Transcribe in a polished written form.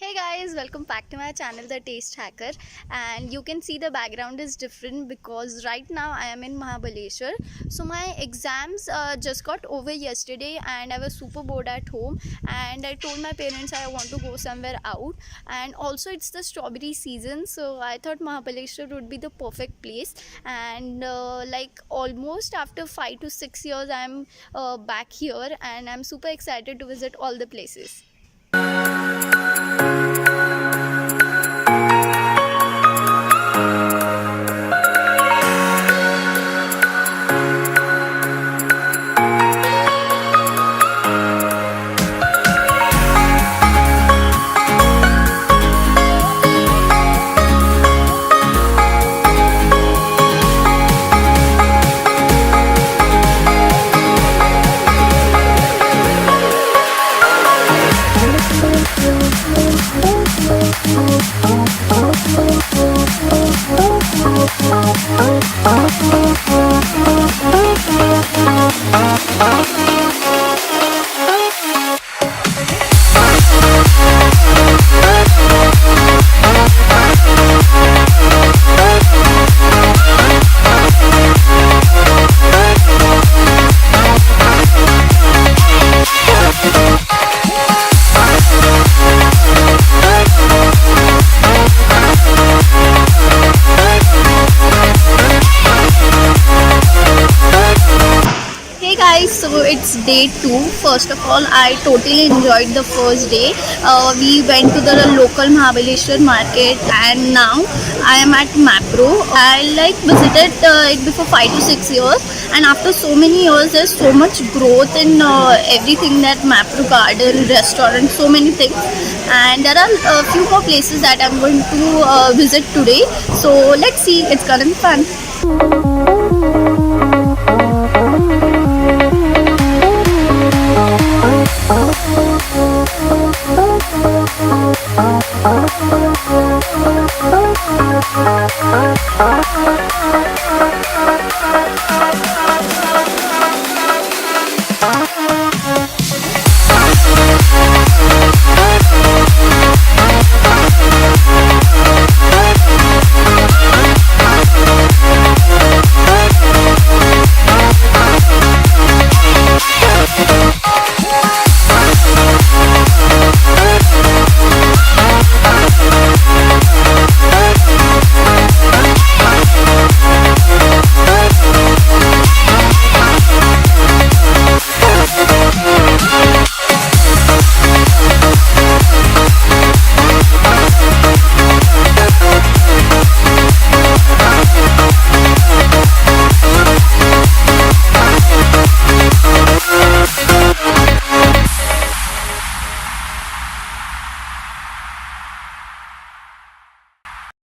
Hey guys, welcome back to my channel The Taste Hacker. And you can see the background is different because right now I am in Mahabaleshwar. So my exams just got over yesterday and I was super bored at home, and I told my parents I want to go somewhere out, and also it's the strawberry season, so I thought Mahabaleshwar would be the perfect place. And like almost after 5 to 6 years I'm back here, and I'm super excited to visit all the places. So it's day 2. First of all, I totally enjoyed the first day. We went to the local Mahabaleshwar market, and now I am at Mapro. I visited it before 5 to 6 years, and after so many years there's so much growth in everything, that Mapro garden, restaurant, so many things. And there are a few more places that I'm going to visit today. So let's see, it's gonna be fun. Oh,